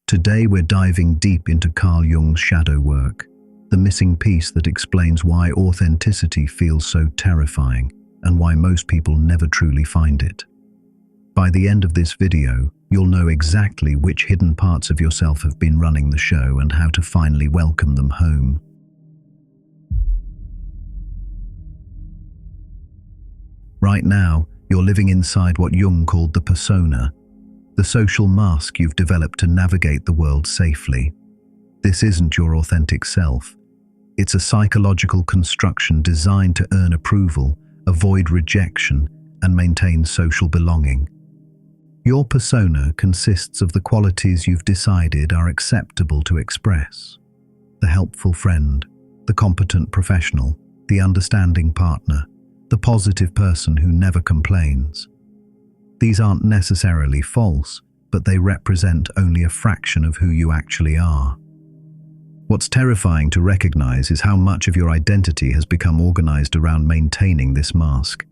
Today we're diving deep into Carl Jung's shadow work, the missing piece that explains why authenticity feels so terrifying and why most people never truly find it. By the end of this video, you'll know exactly which hidden parts of yourself have been running the show and how to finally welcome them home. Right now, you're living inside what Jung called the persona, the social mask you've developed to navigate the world safely. This isn't your authentic self. It's a psychological construction designed to earn approval, avoid rejection, and maintain social belonging. Your persona consists of the qualities you've decided are acceptable to express. The helpful friend, the competent professional, the understanding partner, the positive person who never complains. These aren't necessarily false, but they represent only a fraction of who you actually are. What's terrifying to recognize is how much of your identity has become organized around maintaining this mask.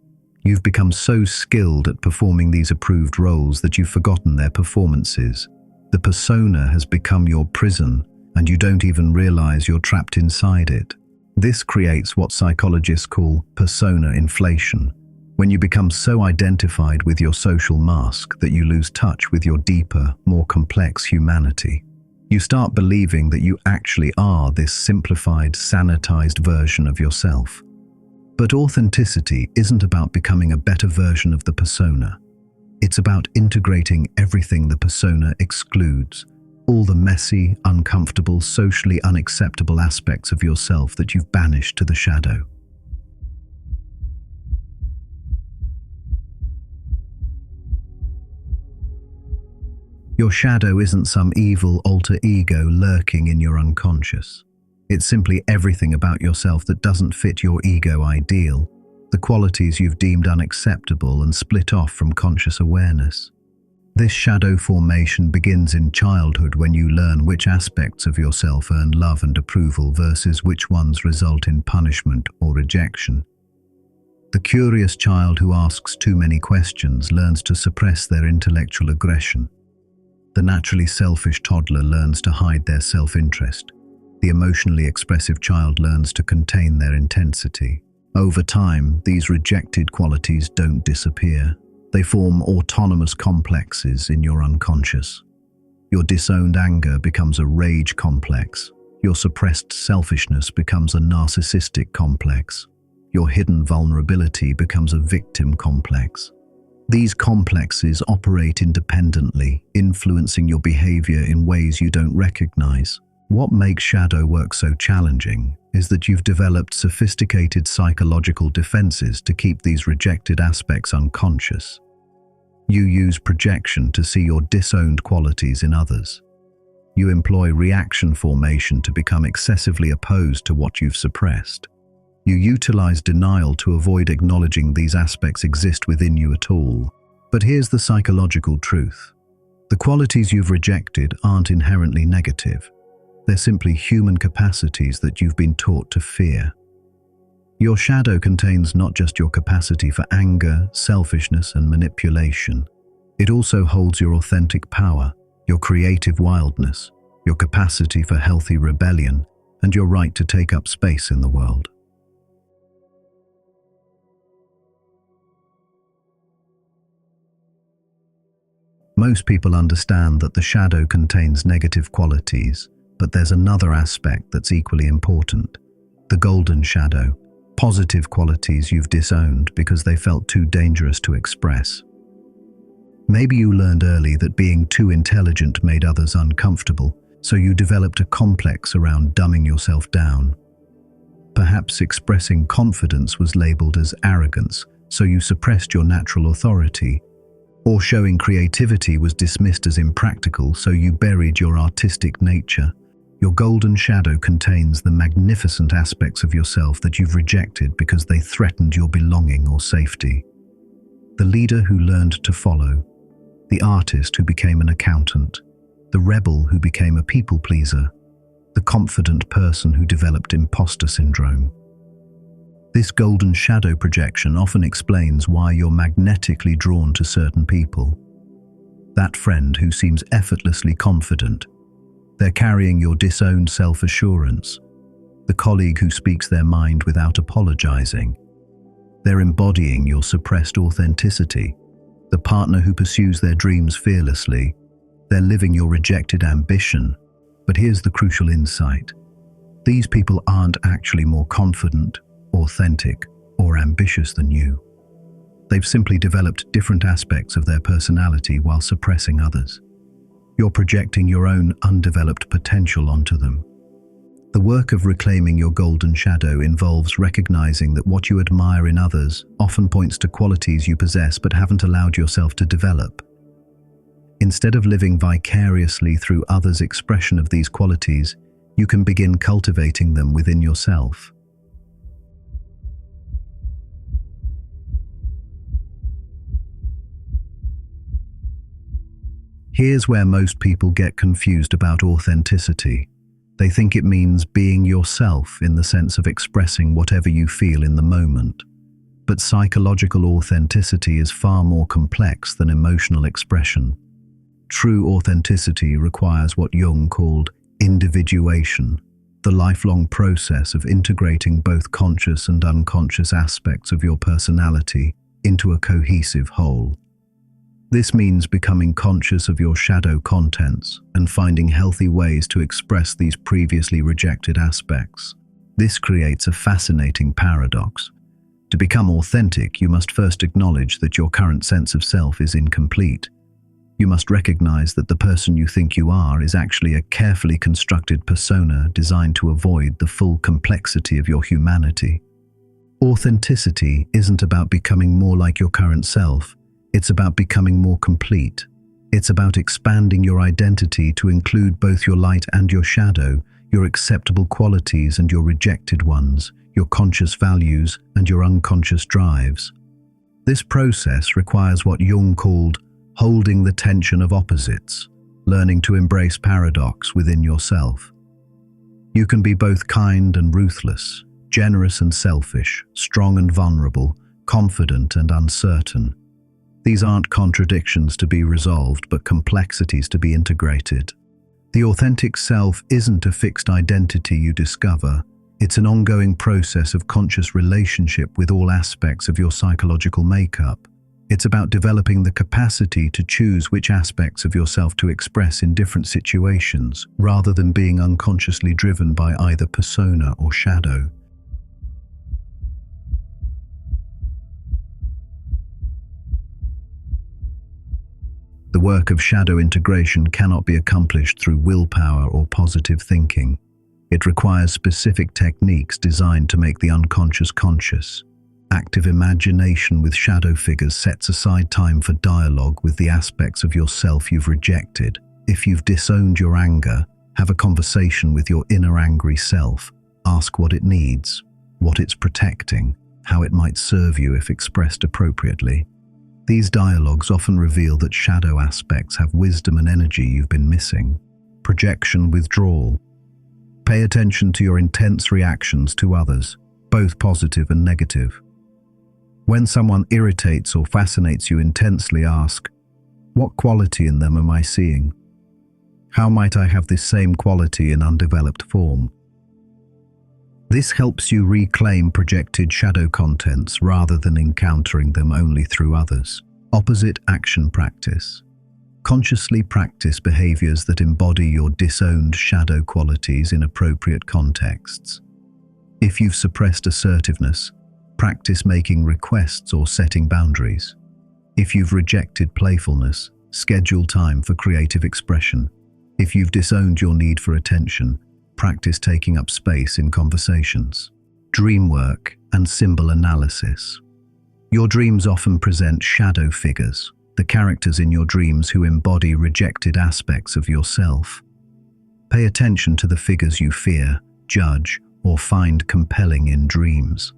You've become so skilled at performing these approved roles that you've forgotten their performances. The persona has become your prison, and you don't even realize you're trapped inside it. This creates what psychologists call persona inflation, when you become so identified with your social mask that you lose touch with your deeper, more complex humanity. You start believing that you actually are this simplified, sanitized version of yourself. But authenticity isn't about becoming a better version of the persona. It's about integrating everything the persona excludes, all the messy, uncomfortable, socially unacceptable aspects of yourself that you've banished to the shadow. Your shadow isn't some evil alter ego lurking in your unconscious. It's simply everything about yourself that doesn't fit your ego ideal, the qualities you've deemed unacceptable and split off from conscious awareness. This shadow formation begins in childhood when you learn which aspects of yourself earn love and approval versus which ones result in punishment or rejection. The curious child who asks too many questions learns to suppress their intellectual aggression. The naturally selfish toddler learns to hide their self-interest. The emotionally expressive child learns to contain their intensity. Over time, these rejected qualities don't disappear. They form autonomous complexes in your unconscious. Your disowned anger becomes a rage complex. Your suppressed selfishness becomes a narcissistic complex. Your hidden vulnerability becomes a victim complex. These complexes operate independently, influencing your behavior in ways you don't recognize. What makes shadow work so challenging is that you've developed sophisticated psychological defenses to keep these rejected aspects unconscious. You use projection to see your disowned qualities in others. You employ reaction formation to become excessively opposed to what you've suppressed. You utilize denial to avoid acknowledging these aspects exist within you at all. But here's the psychological truth. The qualities you've rejected aren't inherently negative. They're simply human capacities that you've been taught to fear. Your shadow contains not just your capacity for anger, selfishness, and manipulation. It also holds your authentic power, your creative wildness, your capacity for healthy rebellion, and your right to take up space in the world. Most people understand that the shadow contains negative qualities, but there's another aspect that's equally important. The golden shadow, positive qualities you've disowned because they felt too dangerous to express. Maybe you learned early that being too intelligent made others uncomfortable, so you developed a complex around dumbing yourself down. Perhaps expressing confidence was labeled as arrogance, so you suppressed your natural authority. Or showing creativity was dismissed as impractical, so you buried your artistic nature. Your golden shadow contains the magnificent aspects of yourself that you've rejected because they threatened your belonging or safety. The leader who learned to follow, the artist who became an accountant, the rebel who became a people pleaser, the confident person who developed imposter syndrome. This golden shadow projection often explains why you're magnetically drawn to certain people. That friend who seems effortlessly confident, They're carrying your disowned self-assurance, the colleague who speaks their mind without apologizing. They're embodying your suppressed authenticity, the partner who pursues their dreams fearlessly. They're living your rejected ambition. But here's the crucial insight. These people aren't actually more confident, authentic, or ambitious than you. They've simply developed different aspects of their personality while suppressing others. You're projecting your own undeveloped potential onto them. The work of reclaiming your golden shadow involves recognizing that what you admire in others often points to qualities you possess but haven't allowed yourself to develop. Instead of living vicariously through others' expression of these qualities, you can begin cultivating them within yourself. Here's where most people get confused about authenticity. They think it means being yourself in the sense of expressing whatever you feel in the moment. But psychological authenticity is far more complex than emotional expression. True authenticity requires what Jung called individuation, the lifelong process of integrating both conscious and unconscious aspects of your personality into a cohesive whole. This means becoming conscious of your shadow contents and finding healthy ways to express these previously rejected aspects. This creates a fascinating paradox. To become authentic, you must first acknowledge that your current sense of self is incomplete. You must recognize that the person you think you are is actually a carefully constructed persona designed to avoid the full complexity of your humanity. Authenticity isn't about becoming more like your current self. It's about becoming more complete. It's about expanding your identity to include both your light and your shadow, your acceptable qualities and your rejected ones, your conscious values and your unconscious drives. This process requires what Jung called holding the tension of opposites, learning to embrace paradox within yourself. You can be both kind and ruthless, generous and selfish, strong and vulnerable, confident and uncertain. These aren't contradictions to be resolved, but complexities to be integrated. The authentic self isn't a fixed identity you discover. It's an ongoing process of conscious relationship with all aspects of your psychological makeup. It's about developing the capacity to choose which aspects of yourself to express in different situations, rather than being unconsciously driven by either persona or shadow. The work of shadow integration cannot be accomplished through willpower or positive thinking. It requires specific techniques designed to make the unconscious conscious. Active imagination with shadow figures sets aside time for dialogue with the aspects of yourself you've rejected. If you've disowned your anger, have a conversation with your inner angry self. Ask what it needs, what it's protecting, how it might serve you if expressed appropriately. These dialogues often reveal that shadow aspects have wisdom and energy you've been missing. Projection withdrawal. Pay attention to your intense reactions to others, both positive and negative. When someone irritates or fascinates you intensely, ask, what quality in them am I seeing? How might I have this same quality in undeveloped form? This helps you reclaim projected shadow contents rather than encountering them only through others. Opposite action practice. Consciously practice behaviors that embody your disowned shadow qualities in appropriate contexts. If you've suppressed assertiveness, practice making requests or setting boundaries. If you've rejected playfulness, schedule time for creative expression. If you've disowned your need for attention, practice taking up space in conversations. Dream work and symbol analysis. Your dreams often present shadow figures, the characters in your dreams who embody rejected aspects of yourself. Pay attention to the figures you fear, judge, or find compelling in dreams.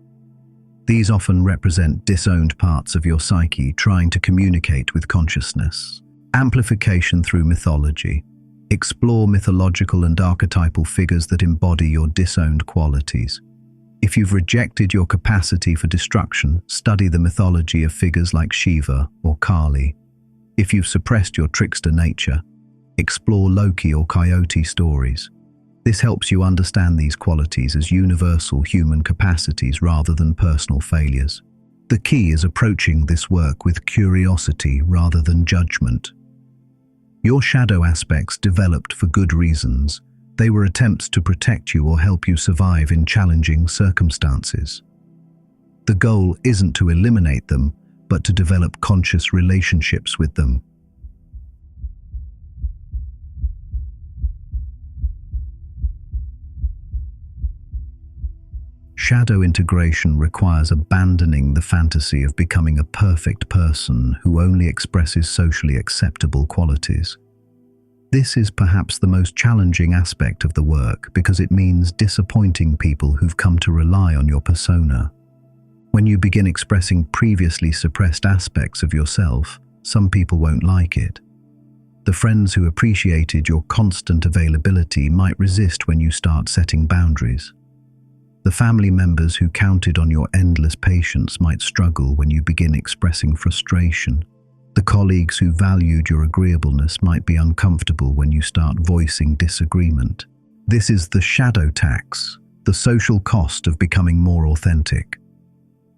These often represent disowned parts of your psyche trying to communicate with consciousness. Amplification through mythology. Explore mythological and archetypal figures that embody your disowned qualities. If you've rejected your capacity for destruction, study the mythology of figures like Shiva or Kali. If you've suppressed your trickster nature, Explore Loki or Coyote stories. This helps you understand these qualities as universal human capacities rather than personal failures. The key is approaching this work with curiosity rather than judgment. Your shadow aspects developed for good reasons. They were attempts to protect you or help you survive in challenging circumstances. The goal isn't to eliminate them, but to develop conscious relationships with them. Shadow integration requires abandoning the fantasy of becoming a perfect person who only expresses socially acceptable qualities. This is perhaps the most challenging aspect of the work because it means disappointing people who've come to rely on your persona. When you begin expressing previously suppressed aspects of yourself, some people won't like it. The friends who appreciated your constant availability might resist when you start setting boundaries. The family members who counted on your endless patience might struggle when you begin expressing frustration. The colleagues who valued your agreeableness might be uncomfortable when you start voicing disagreement. This is the shadow tax, the social cost of becoming more authentic.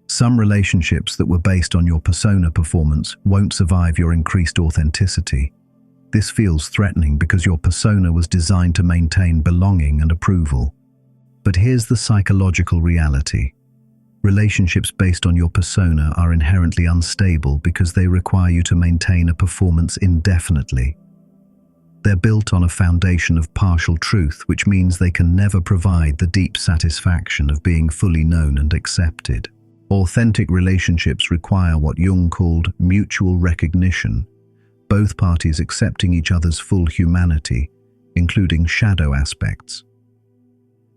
Some relationships that were based on your persona performance won't survive your increased authenticity. This feels threatening because your persona was designed to maintain belonging and approval. But here's the psychological reality. Relationships based on your persona are inherently unstable because they require you to maintain a performance indefinitely. They're built on a foundation of partial truth, which means they can never provide the deep satisfaction of being fully known and accepted. Authentic relationships require what Jung called mutual recognition, both parties accepting each other's full humanity, including shadow aspects.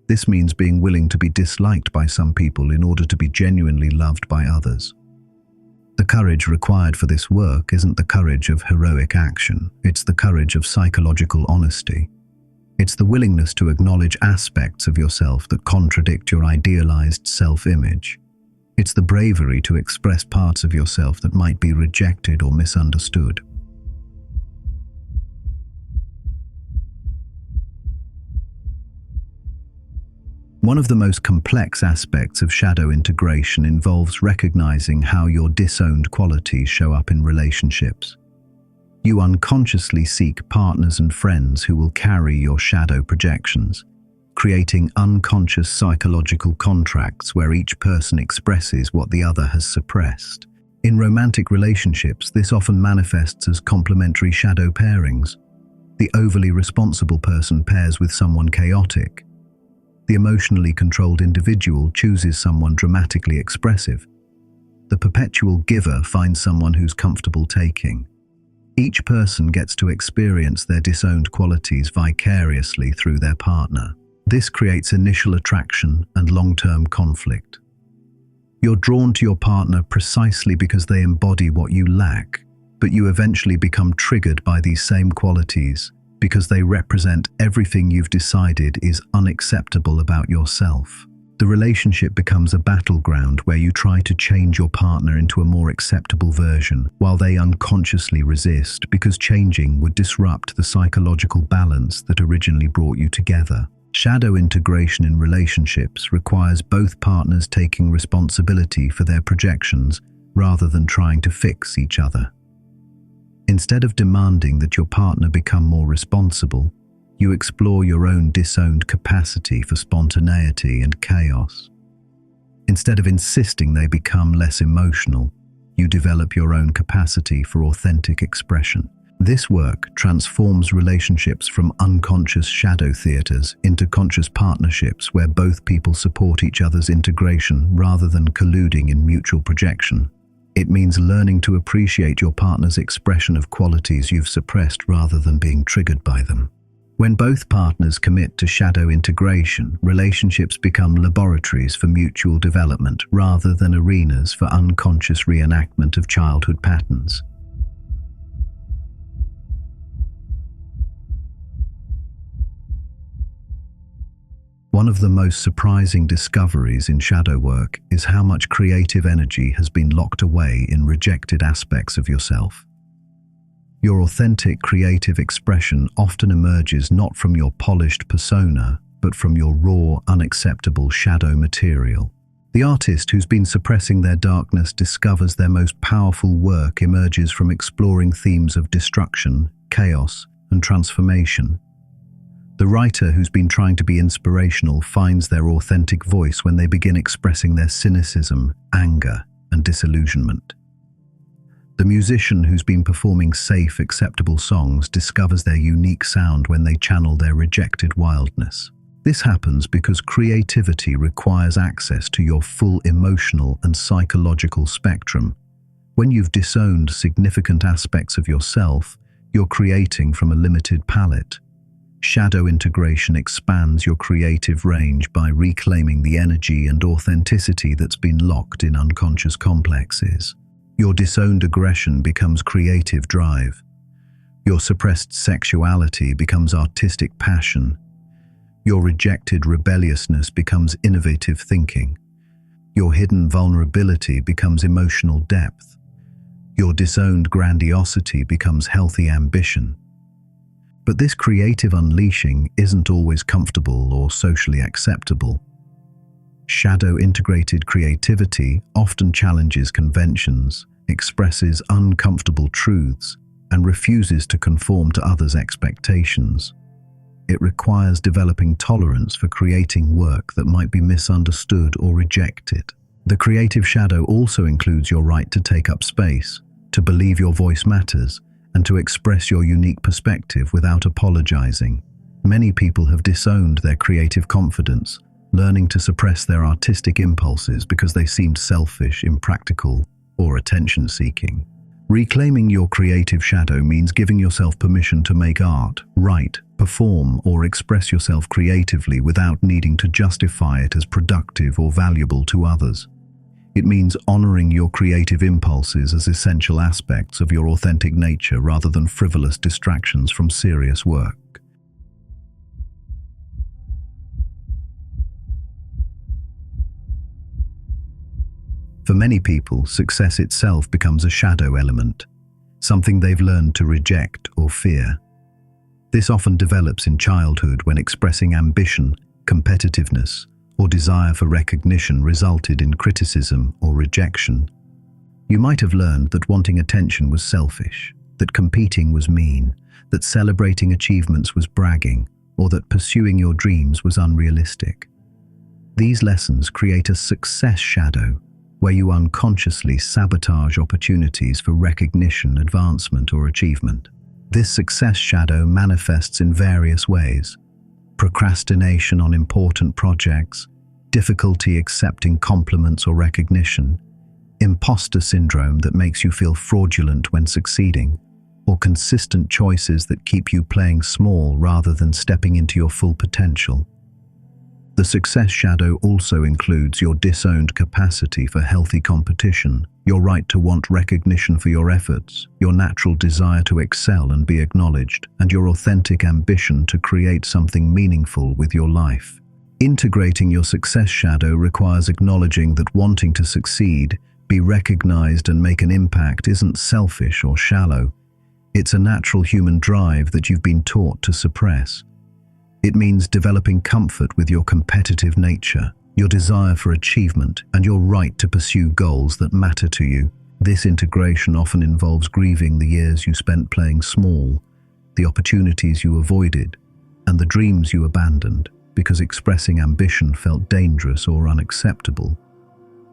This means being willing to be disliked by some people in order to be genuinely loved by others. The courage required for this work isn't the courage of heroic action, it's the courage of psychological honesty. It's the willingness to acknowledge aspects of yourself that contradict your idealized self-image. It's the bravery to express parts of yourself that might be rejected or misunderstood. One of the most complex aspects of shadow integration involves recognizing how your disowned qualities show up in relationships. You unconsciously seek partners and friends who will carry your shadow projections, creating unconscious psychological contracts where each person expresses what the other has suppressed. In romantic relationships, this often manifests as complementary shadow pairings. The overly responsible person pairs with someone chaotic. The emotionally controlled individual chooses someone dramatically expressive. The perpetual giver finds someone who's comfortable taking. Each person gets to experience their disowned qualities vicariously through their partner. This creates initial attraction and long-term conflict. You're drawn to your partner precisely because they embody what you lack, but you eventually become triggered by these same qualities because they represent everything you've decided is unacceptable about yourself. The relationship becomes a battleground where you try to change your partner into a more acceptable version, while they unconsciously resist because changing would disrupt the psychological balance that originally brought you together. Shadow integration in relationships requires both partners taking responsibility for their projections rather than trying to fix each other. Instead of demanding that your partner become more responsible, you explore your own disowned capacity for spontaneity and chaos. Instead of insisting they become less emotional, you develop your own capacity for authentic expression. This work transforms relationships from unconscious shadow theaters into conscious partnerships where both people support each other's integration rather than colluding in mutual projection. It means learning to appreciate your partner's expression of qualities you've suppressed rather than being triggered by them. When both partners commit to shadow integration, relationships become laboratories for mutual development rather than arenas for unconscious reenactment of childhood patterns. One of the most surprising discoveries in shadow work is how much creative energy has been locked away in rejected aspects of yourself. Your authentic creative expression often emerges not from your polished persona, but from your raw, unacceptable shadow material. The artist who's been suppressing their darkness discovers their most powerful work emerges from exploring themes of destruction, chaos, and transformation. The writer who's been trying to be inspirational finds their authentic voice when they begin expressing their cynicism, anger, and disillusionment. The musician who's been performing safe, acceptable songs discovers their unique sound when they channel their rejected wildness. This happens because creativity requires access to your full emotional and psychological spectrum. When you've disowned significant aspects of yourself, you're creating from a limited palette. Shadow integration expands your creative range by reclaiming the energy and authenticity that's been locked in unconscious complexes. Your disowned aggression becomes creative drive. Your suppressed sexuality becomes artistic passion. Your rejected rebelliousness becomes innovative thinking. Your hidden vulnerability becomes emotional depth. Your disowned grandiosity becomes healthy ambition. But this creative unleashing isn't always comfortable or socially acceptable. Shadow-integrated creativity often challenges conventions, expresses uncomfortable truths, and refuses to conform to others' expectations. It requires developing tolerance for creating work that might be misunderstood or rejected. The creative shadow also includes your right to take up space, to believe your voice matters, and to express your unique perspective without apologizing. Many people have disowned their creative confidence, learning to suppress their artistic impulses because they seemed selfish, impractical, or attention-seeking. Reclaiming your creative shadow means giving yourself permission to make art, write, perform, or express yourself creatively without needing to justify it as productive or valuable to others. It means honoring your creative impulses as essential aspects of your authentic nature rather than frivolous distractions from serious work. For many people, success itself becomes a shadow element, something they've learned to reject or fear. This often develops in childhood when expressing ambition, competitiveness, or desire for recognition resulted in criticism or rejection. You might have learned that wanting attention was selfish, that competing was mean, that celebrating achievements was bragging, or that pursuing your dreams was unrealistic. These lessons create a success shadow, where you unconsciously sabotage opportunities for recognition, advancement, or achievement. This success shadow manifests in various ways: procrastination on important projects, difficulty accepting compliments or recognition, imposter syndrome that makes you feel fraudulent when succeeding, or consistent choices that keep you playing small rather than stepping into your full potential. The success shadow also includes your disowned capacity for healthy competition, your right to want recognition for your efforts, your natural desire to excel and be acknowledged, and your authentic ambition to create something meaningful with your life. Integrating your success shadow requires acknowledging that wanting to succeed, be recognized, and make an impact isn't selfish or shallow. It's a natural human drive that you've been taught to suppress. It means developing comfort with your competitive nature, your desire for achievement, and your right to pursue goals that matter to you. This integration often involves grieving the years you spent playing small, the opportunities you avoided, and the dreams you abandoned because expressing ambition felt dangerous or unacceptable.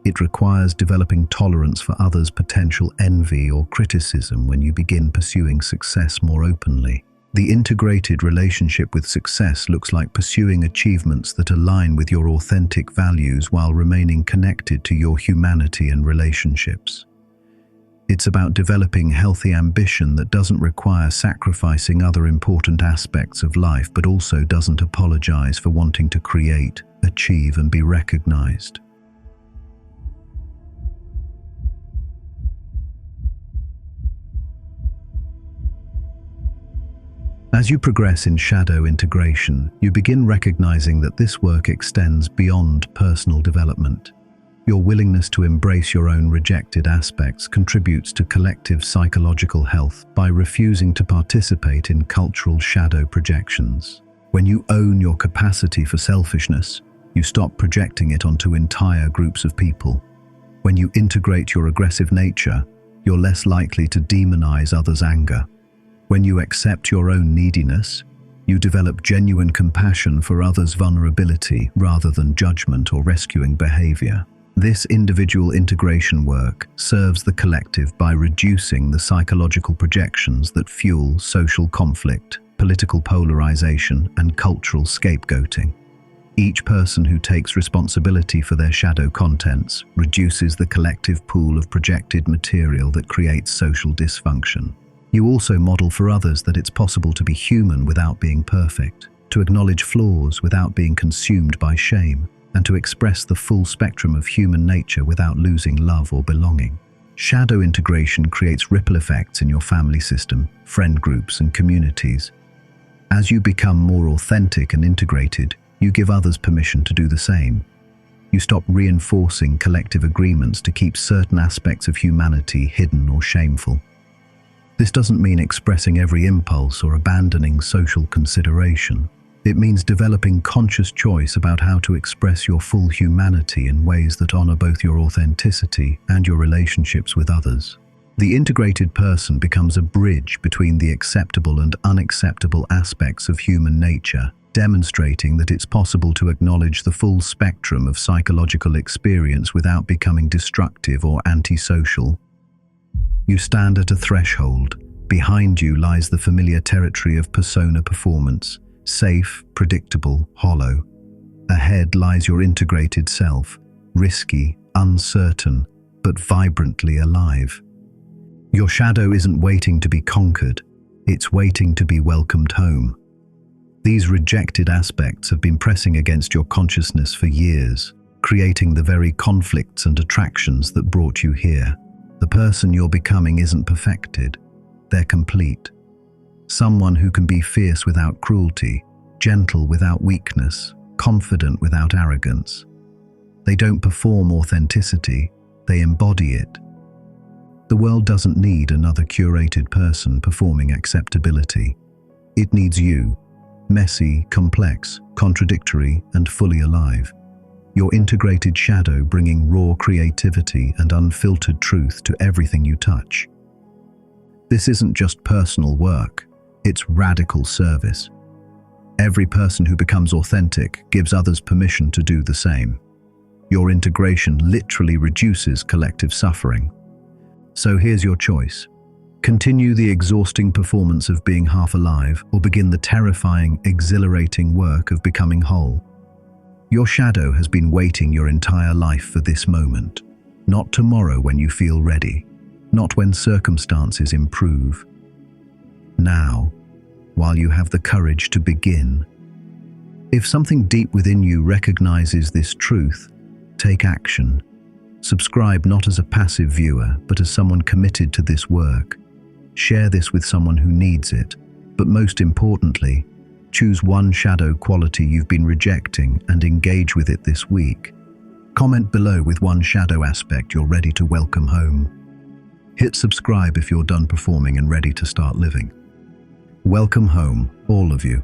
It requires developing tolerance for others' potential envy or criticism when you begin pursuing success more openly. The integrated relationship with success looks like pursuing achievements that align with your authentic values while remaining connected to your humanity and relationships. It's about developing healthy ambition that doesn't require sacrificing other important aspects of life but also doesn't apologize for wanting to create, achieve, and be recognized. As you progress in shadow integration, you begin recognizing that this work extends beyond personal development. Your willingness to embrace your own rejected aspects contributes to collective psychological health by refusing to participate in cultural shadow projections. When you own your capacity for selfishness, you stop projecting it onto entire groups of people. When you integrate your aggressive nature, you're less likely to demonize others' anger. When you accept your own neediness, you develop genuine compassion for others' vulnerability rather than judgment or rescuing behavior. This individual integration work serves the collective by reducing the psychological projections that fuel social conflict, political polarization, and cultural scapegoating. Each person who takes responsibility for their shadow contents reduces the collective pool of projected material that creates social dysfunction. You also model for others that it's possible to be human without being perfect, to acknowledge flaws without being consumed by shame, and to express the full spectrum of human nature without losing love or belonging. Shadow integration creates ripple effects in your family system, friend groups, and communities. As you become more authentic and integrated, you give others permission to do the same. You stop reinforcing collective agreements to keep certain aspects of humanity hidden or shameful. This doesn't mean expressing every impulse or abandoning social consideration. It means developing conscious choice about how to express your full humanity in ways that honor both your authenticity and your relationships with others. The integrated person becomes a bridge between the acceptable and unacceptable aspects of human nature, demonstrating that it's possible to acknowledge the full spectrum of psychological experience without becoming destructive or antisocial. You stand at a threshold. Behind you lies the familiar territory of persona performance, safe, predictable, hollow. Ahead lies your integrated self, risky, uncertain, but vibrantly alive. Your shadow isn't waiting to be conquered, it's waiting to be welcomed home. These rejected aspects have been pressing against your consciousness for years, creating the very conflicts and attractions that brought you here. The person you're becoming isn't perfected, they're complete. Someone who can be fierce without cruelty, gentle without weakness, confident without arrogance. They don't perform authenticity, they embody it. The world doesn't need another curated person performing acceptability. It needs you, messy, complex, contradictory, and fully alive. Your integrated shadow bringing raw creativity and unfiltered truth to everything you touch. This isn't just personal work, it's radical service. Every person who becomes authentic gives others permission to do the same. Your integration literally reduces collective suffering. So here's your choice. Continue the exhausting performance of being half alive, or begin the terrifying, exhilarating work of becoming whole. Your shadow has been waiting your entire life for this moment. Not tomorrow when you feel ready, not when circumstances improve. Now, while you have the courage to begin. If something deep within you recognizes this truth, take action. Subscribe not as a passive viewer, but as someone committed to this work. Share this with someone who needs it, but most importantly, choose one shadow quality you've been rejecting and engage with it this week. Comment below with one shadow aspect you're ready to welcome home. Hit subscribe if you're done performing and ready to start living. Welcome home, all of you.